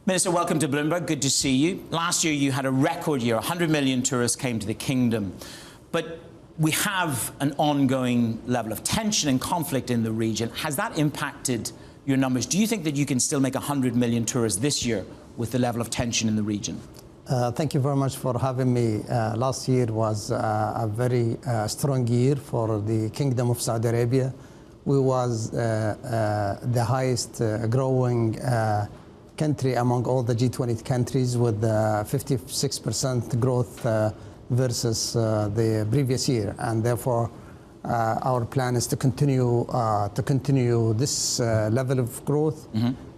Minister, welcome to Bloomberg. Good to see you. Last year you had a record year. 100 million tourists came to the kingdom. But we have an ongoing level of tension and conflict in the region. Has that impacted your numbers? Do you think that you can still make 100 million tourists this year with the level of tension in the region? Thank you very much for having me. Last year was a very strong year for the Kingdom of Saudi Arabia. We was the highest growing country among all the G20 countries with 56% growth versus the previous year, and therefore our plan is to continue this level of growth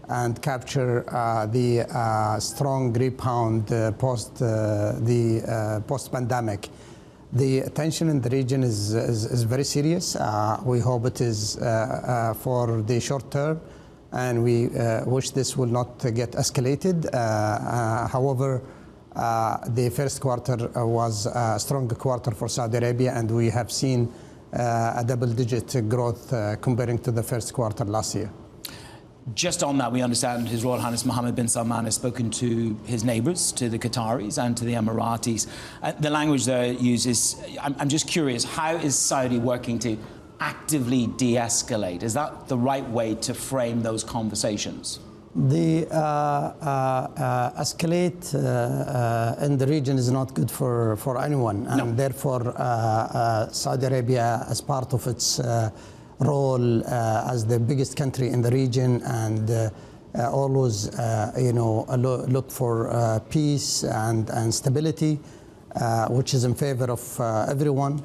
and capture the strong rebound post-pandemic. The tension in the region is very serious. We hope it is for the short term, and we wish this will not get escalated. However, the first quarter was a strong quarter for Saudi Arabia, and we have seen a double-digit growth comparing to the first quarter last year. Just on that, we understand His Royal Highness Mohammed bin Salman has spoken to his neighbours, to the Qataris and to the Emiratis. The language there uses, I'm just curious, how is Saudi working to actively de-escalate? Is that the right way to frame those conversations? The escalate in the region is not good for anyone, and therefore Saudi Arabia, as part of its role as the biggest country in the region, and always look for peace and stability, which is in favor of everyone,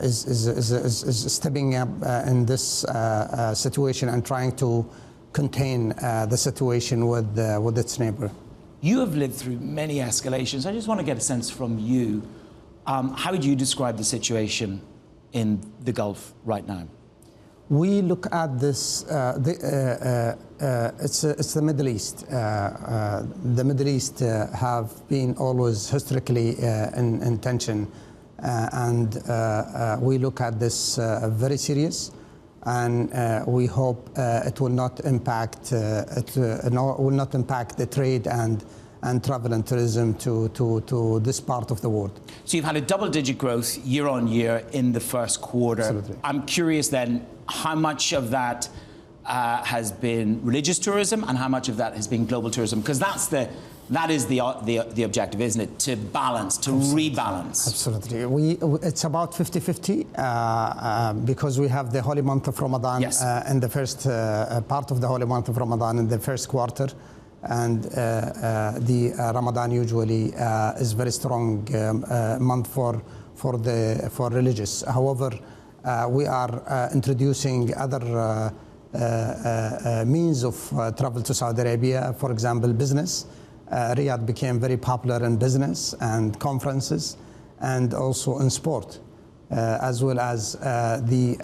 is stepping up in this situation and trying to contain the situation with its neighbor. You have lived through many escalations. I just want to get a sense from you. How would you describe the situation in the Gulf right now? We look at this, it's the Middle East. The Middle East have been always historically in tension, and we look at this very serious, and we hope it will not impact the trade and travel and tourism to this part of the world. So you've had a double-digit growth year on year in the first quarter. Absolutely. I'm curious then, how much of that has been religious tourism and how much of that has been global tourism? Because that is the objective, isn't it? To balance, to rebalance. Absolutely. It's about 50-50 because we have the holy month of Ramadan in the first part of the holy month of Ramadan in the first quarter. And the Ramadan usually is very strong month for religious. However, we are introducing other means of travel to Saudi Arabia. For example, business. Riyadh became very popular in business and conferences, and also in sport, as well as the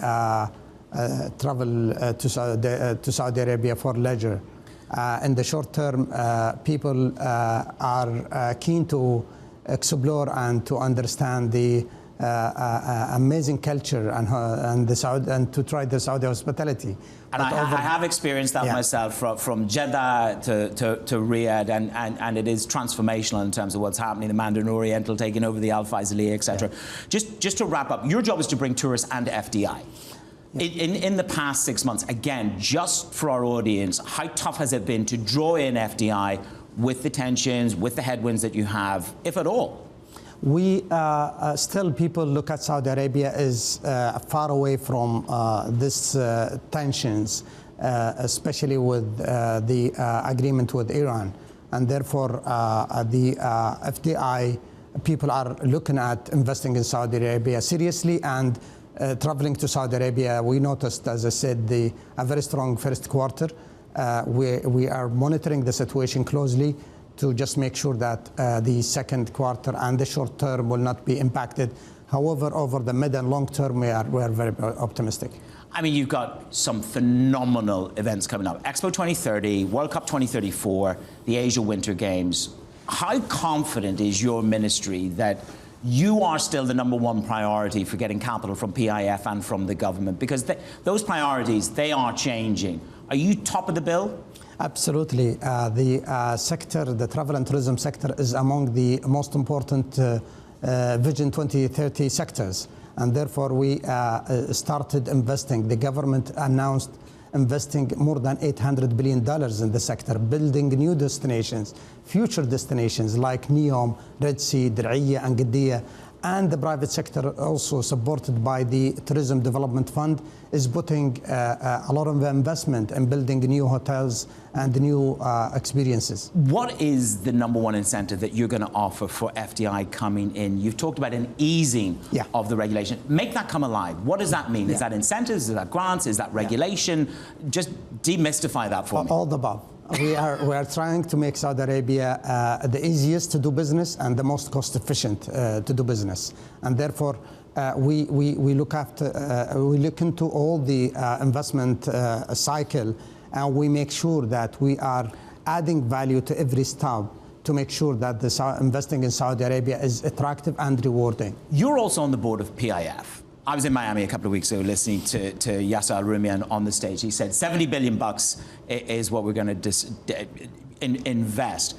travel to Saudi Arabia for leisure. In the short term, people are keen to explore and to understand the amazing culture and to try the Saudi hospitality. And I have experienced that myself from Jeddah to Riyadh, and it is transformational in terms of what's happening. The Mandarin Oriental taking over the Al Faisaliya, etc. Just to wrap up, your job is to bring tourists and FDI. In the past 6 months, again, just for our audience, how tough has it been to draw in FDI with the tensions, with the headwinds that you have, if at all? We still, people look at Saudi Arabia as far away from this tensions, especially with the agreement with Iran, and therefore the FDI people are looking at investing in Saudi Arabia seriously and traveling to Saudi Arabia. We noticed, as I said, a very strong first quarter. We are monitoring the situation closely to just make sure that the second quarter and the short term will not be impacted. However, over the mid and long term, we are very optimistic. I mean, you've got some phenomenal events coming up. Expo 2030, World Cup 2034, the Asia Winter Games. How confident is your ministry that you are still the #1 priority for getting capital from PIF and from the government? Because those priorities, they are changing. Are you top of the bill? Absolutely. The travel and tourism sector is among the most important Vision 2030 sectors. And therefore, we started investing. The government announced investing more than $800 billion in the sector, building new destinations, future destinations like Neom, Red Sea, Dir'iyah, and Qiddiya. And the private sector, also supported by the Tourism Development Fund, is putting a lot of investment in building new hotels and new experiences. What is the number one incentive that you're going to offer for FDI coming in? You've talked about an easing of the regulation. Make that come alive. What does that mean? Is that incentives? Is that grants? Is that regulation? Just demystify that for me. All the above. We are trying to make Saudi Arabia the easiest to do business and the most cost efficient to do business, and therefore we look into all the investment cycle, and we make sure that we are adding value to every step to make sure that investing in Saudi Arabia is attractive and rewarding. You're also on the board of PIF. I was in Miami a couple of weeks ago listening to Yasser Al-Rumayyan on the stage. He said $70 billion is what we're going to invest.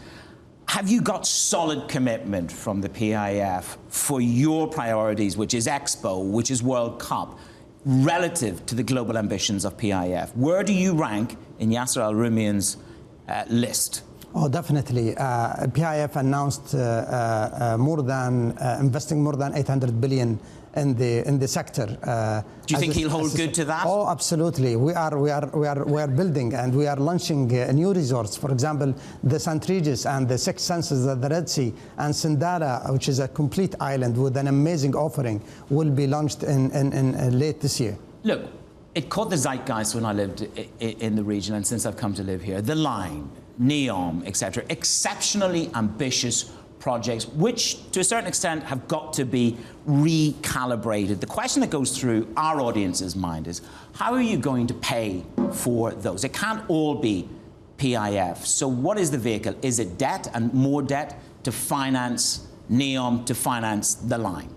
Have you got solid commitment from the PIF for your priorities, which is Expo, which is World Cup, relative to the global ambitions of PIF? Where do you rank in Yasser Al-Rumayyan's list? Oh, definitely. PIF announced investing more than $800 billion in the sector. Do you think he'll hold good to that? Oh, absolutely. We are building and we are launching new resorts. For example, the St. Regis and the Six Senses at the Red Sea, and Sindara, which is a complete island with an amazing offering, will be launched in late this year. Look, it caught the zeitgeist when I lived in the region, and since I've come to live here. The Line, Neom, etc. Exceptionally ambitious projects, which to a certain extent have got to be recalibrated. The question that goes through our audience's mind is, how are you going to pay for those? It can't all be PIF. So what is the vehicle? Is it debt and more debt to finance Neom, to finance the Line?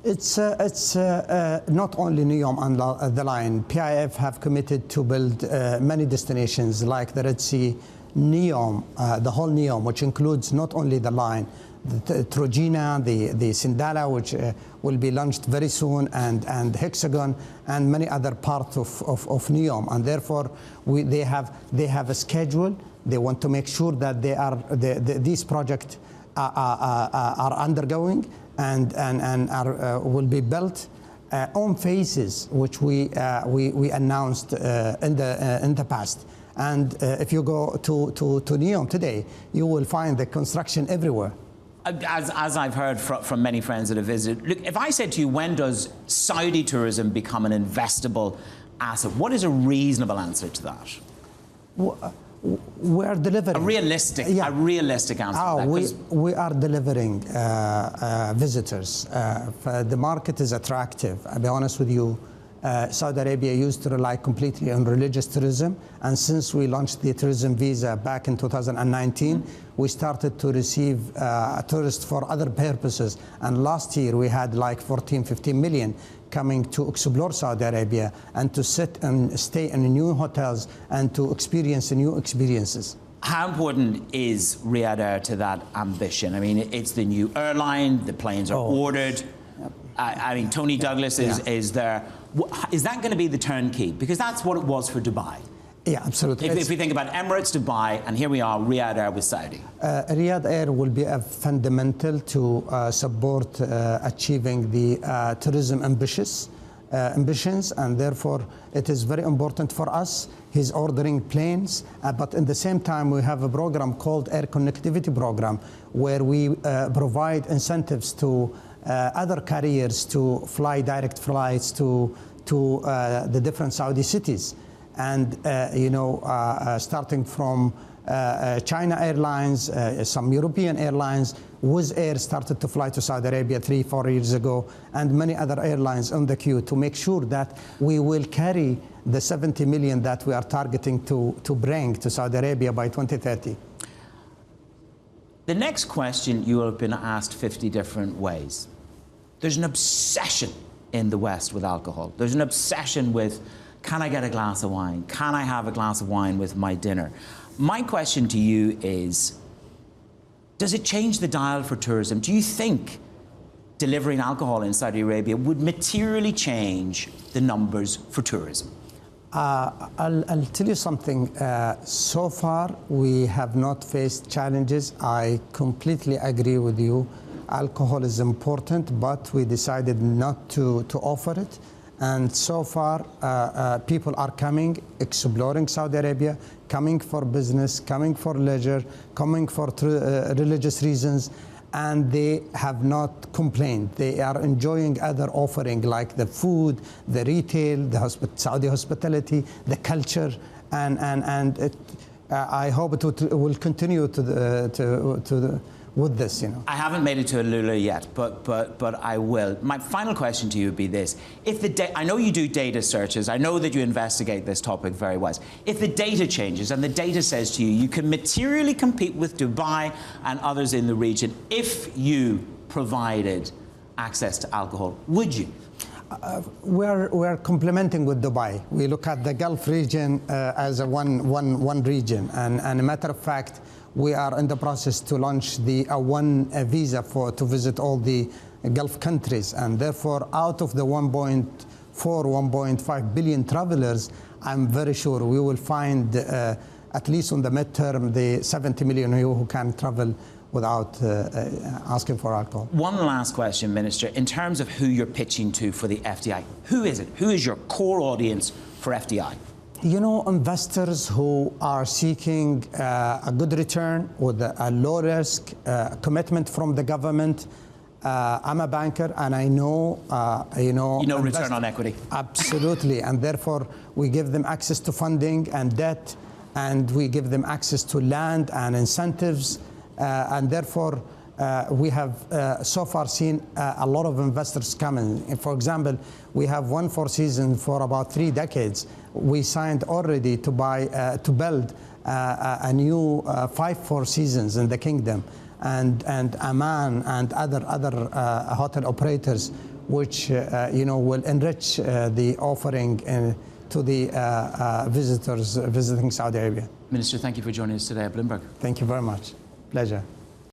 It's not only Neom and the Line. PIF have committed to build many destinations like the Red Sea, Neom, the whole Neom, which includes not only the Line, the Trojena, the Sindala, which will be launched very soon, and Hexagon, and many other parts of Neom. And therefore, they have a schedule. They want to make sure that these projects are undergoing and will be built on phases, which we announced in the past. And if you go to Neom today, you will find the construction everywhere. As I've heard from many friends that have visited, look, if I said to you, when does Saudi tourism become an investable asset? What is a reasonable answer to that? We are delivering. A realistic answer. We are delivering visitors. The market is attractive. I'll be honest with you. Saudi Arabia used to rely completely on religious tourism, and since we launched the tourism visa back in 2019, we started to receive tourists for other purposes. And last year we had like 15 million coming to explore Saudi Arabia and to sit and stay in new hotels and to experience new experiences. How important is Riyad Air to that ambition? I mean, it's the new airline, the planes are ordered. I mean, Tony Douglas is there. Is that going to be the turnkey? Because that's what it was for Dubai. Yeah, absolutely. If we think about Emirates, Dubai, and here we are, Riyad Air with Saudi. Riyad Air will be a fundamental to support achieving the tourism ambitions, and therefore it is very important for us. He's ordering planes, but at the same time we have a program called Air Connectivity Program, where we provide incentives to other carriers to fly direct flights to the different Saudi cities. And starting from China Airlines, some European airlines, Wizz Air started to fly to Saudi Arabia 3-4 years ago, and many other airlines on the queue, to make sure that we will carry the 70 million that we are targeting to bring to Saudi Arabia by 2030. The next question you have been asked 50 different ways. There's an obsession in the West with alcohol. There's an obsession with, can I get a glass of wine? Can I have a glass of wine with my dinner? My question to you is, does it change the dial for tourism? Do you think delivering alcohol in Saudi Arabia would materially change the numbers for tourism? I'll tell you something. So far, we have not faced challenges. I completely agree with you. Alcohol is important, but we decided not to offer it. And so far, people are coming, exploring Saudi Arabia, coming for business, coming for leisure, coming for religious reasons, and they have not complained. They are enjoying other offerings like the food, the retail, the Saudi hospitality, the culture, and I hope it will continue with this, you know. I haven't made it to Alula yet, but I will. My final question to you would be this: I know you do data searches. I know that you investigate this topic very well. If the data changes and the data says to you, you can materially compete with Dubai and others in the region if you provided access to alcohol, would you? We're complementing with Dubai. We look at the Gulf region as a one region, and a matter of fact, we are in the process to launch the one visa to visit all the Gulf countries, and therefore, out of the 1.5 billion travelers, I'm very sure we will find, at least on the midterm, the 70 million who can travel without asking for alcohol. One last question, Minister. In terms of who you're pitching to for the FDI, who is it? Who is your core audience for FDI? You know, investors who are seeking a good return with a low risk commitment from the government. I'm a banker, and I know, you know return on equity. Absolutely, and therefore we give them access to funding and debt, and we give them access to land and incentives, and therefore we have so far seen a lot of investors coming. For example, we have one Four Seasons for about 3 decades. We signed already to build a new 5 Four Seasons in the kingdom, and Amman and other hotel operators, which will enrich the offering to the visitors visiting Saudi Arabia. Minister, thank you for joining us today at Bloomberg. Thank you very much. Pleasure.